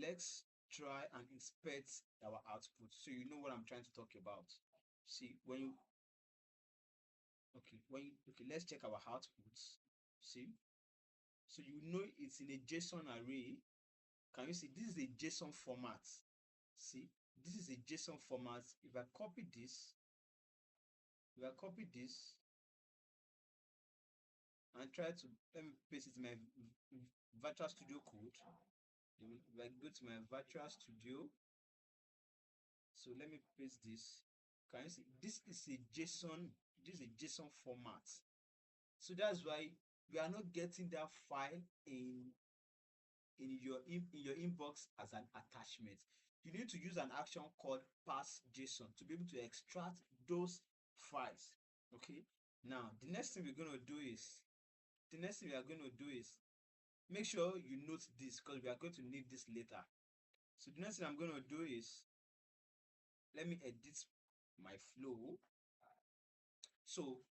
let's try and inspect our output so you know what I'm trying to talk about. See, when you let's check our outputs. See, so you know it's in a JSON array. Can you see this is a JSON format? See, this is a JSON format. If I copy this, and try to, let me paste it in my virtual studio code. If I go to my virtual studio, so let me paste this. Can you see this is a JSON? This is a JSON format. So that's why we are not getting that file in your inbox as an attachment. You need to use an action called Parsing JSON to be able to extract those files. Okay. Now the next thing we are going to do is make sure you note this, because we are going to need this later. So the next thing I'm going to do is, let me edit my flow. So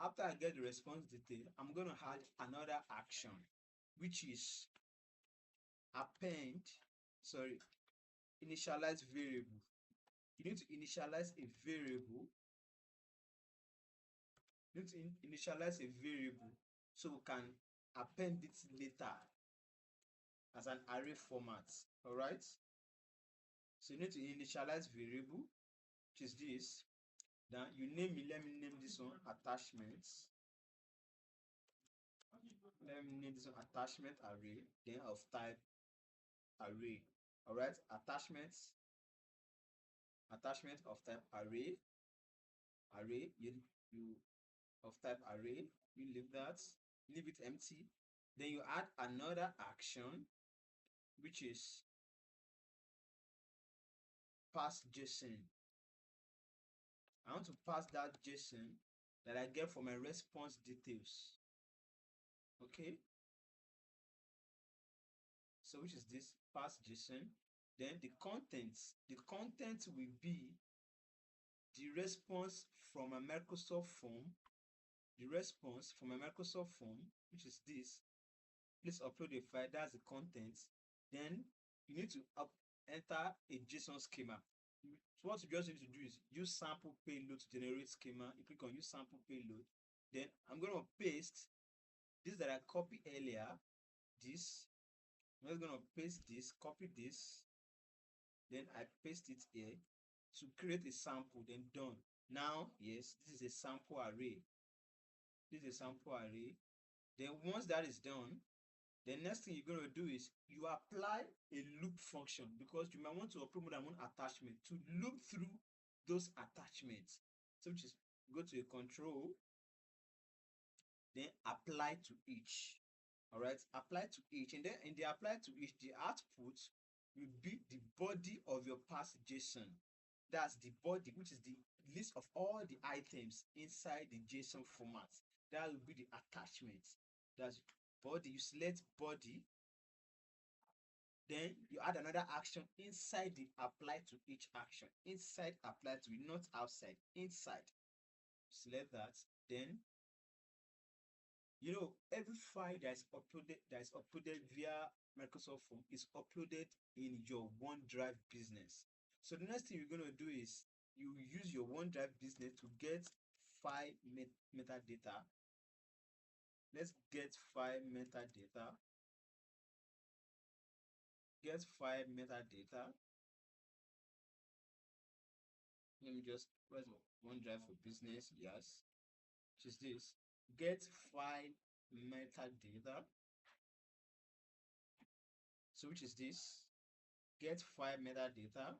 after I get the response detail, I'm going to add another action, which is initialize variable. You need to initialize a variable. So we can append it later as an array format. All right. So you need to initialize variable, which is this. Then you name it. Let me name this one attachments. Let me name this one attachment array, then of type array. All right. Attachment of type array. You of type array. You leave it empty. Then you add another action, which is pass JSON. I want to pass that JSON that I get from my response details. Okay. So which is this pass JSON. Then the content will be the response from a Microsoft form. Which is this. Please upload a file. That's the content. Then you need to enter a JSON schema. So what you just need to do is use sample payload to generate schema. You click on use sample payload. Then I'm going to paste this that I copied earlier. I'm just going to paste this, copy this. Then I paste it here to create a sample. Then done. Now, yes, this is a sample array. Then once that is done, the next thing you're going to do is you apply a loop function, because you might want to upload more than one attachment, to loop through those attachments. So which is go to a control, then apply to each. All right, apply to each, and then in the apply to each, the output will be the body of your pass JSON. That's the body, which is the list of all the items inside the JSON format. That will be the attachment. That's body. You select body, then you add another action inside the apply to each action. Inside apply to, not outside, inside. Select that. Then every file that is uploaded via Microsoft Form is uploaded in your OneDrive business. So the next thing you're going to do is you use your OneDrive business to get file metadata. Let's get file metadata. Let me just press OneDrive for business. Yes, which is this. Get file metadata. So which is this. Get file metadata.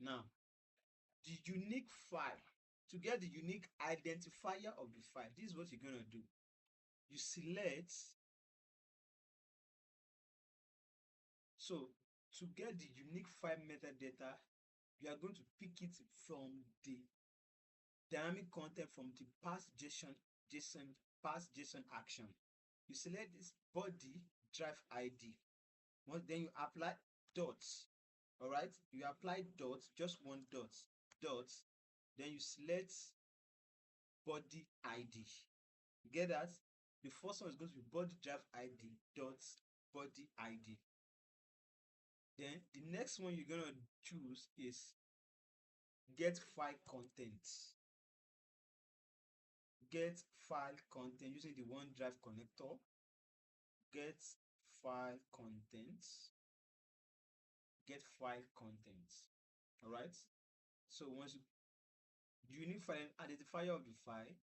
Now, the unique file, to get the unique identifier of the file, this is what you're going to do. You select, so to get the unique file metadata, you are going to pick it from the dynamic content from the pass JSON action. You select this body drive ID. Then you apply dots. All right, you apply dots, just one dots. Then you select body ID. You get that? The first one is going to be body drive ID dot body ID. Then the next one you're gonna choose is get file content. Get file content using the OneDrive connector. Get file content. Get file content. All right. So once you need file identifier of the file,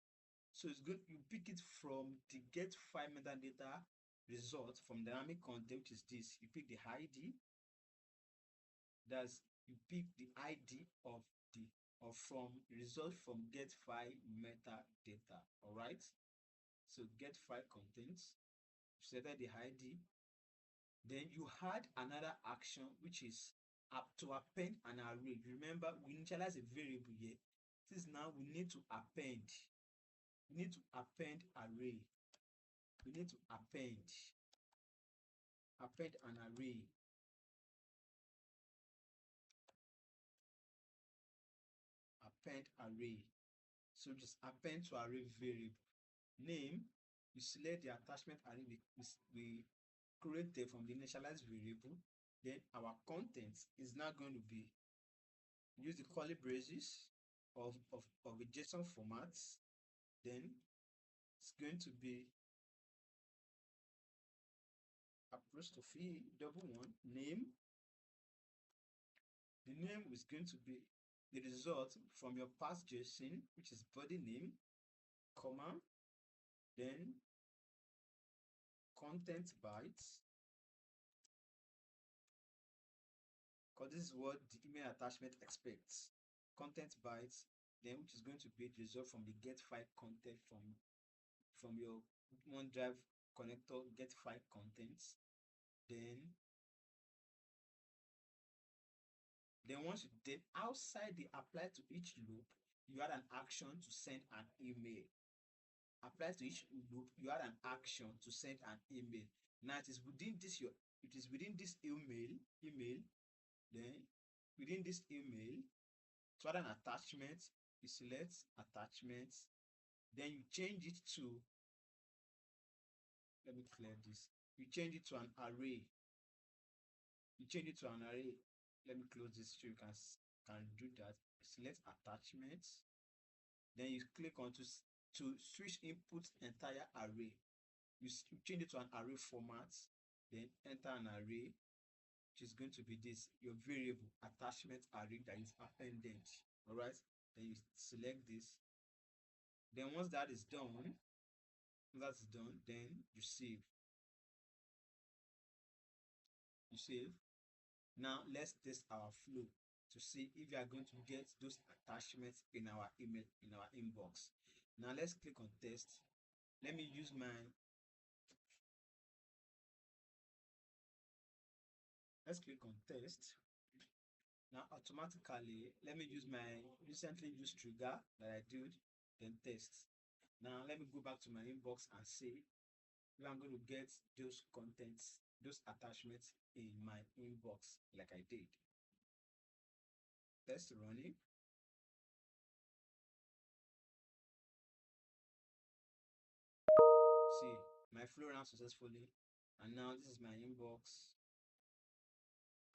so it's good you pick it from the get file metadata result from dynamic content, which is this. You pick the ID. That's you pick the ID of the or from result from get file metadata. All right. So get file contents. Selected the ID. Then you had another action which is to append an array. Remember, we initialize a variable here. This now we need to append. We need to append array. We need to append an array. Append array. So just append to array variable. Name, you select the attachment array we created from the initialized variable. Then our content is now going to be use the curly braces of a JSON format. Then it's going to be apostrophe double one name. The name is going to be the result from your pass JSON, which is body name, comma, then content bytes, because this is what the email attachment expects. Content bytes, then which is going to be the result from the get file content from your OneDrive connector get file contents. Then once you then outside the apply to each loop, you add an action to send an email. Apply to each loop, you add an action to send an email. Now it is within this email. Then within this email, to add an attachment, you select attachments. Then you change it to, let me clear this. You change it to an array. Let me close this so you can do that. Select attachments. Then you click on to switch input entire array. You change it to an array format. Then enter an array, which is going to be this, your variable attachment array that is appended. All right. Then you select this. Then once that is done, then you save. Now let's test our flow to see if you are going to get those attachments in our email, in our inbox. Now let's click on test. Let me use let's click on test. Now automatically, let me use my recently used trigger that I did, then test. Now let me go back to my inbox and see if I'm going to get those contents, those attachments in my inbox like I did. Test running. See, my flow ran successfully, and now this is my inbox.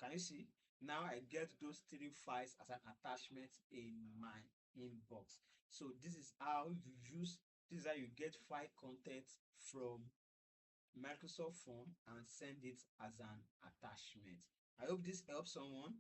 Can you see? Now I get those 3 files as an attachment in my inbox. So this is how you get file content from Microsoft Form and send it as an attachment. I hope this helps someone.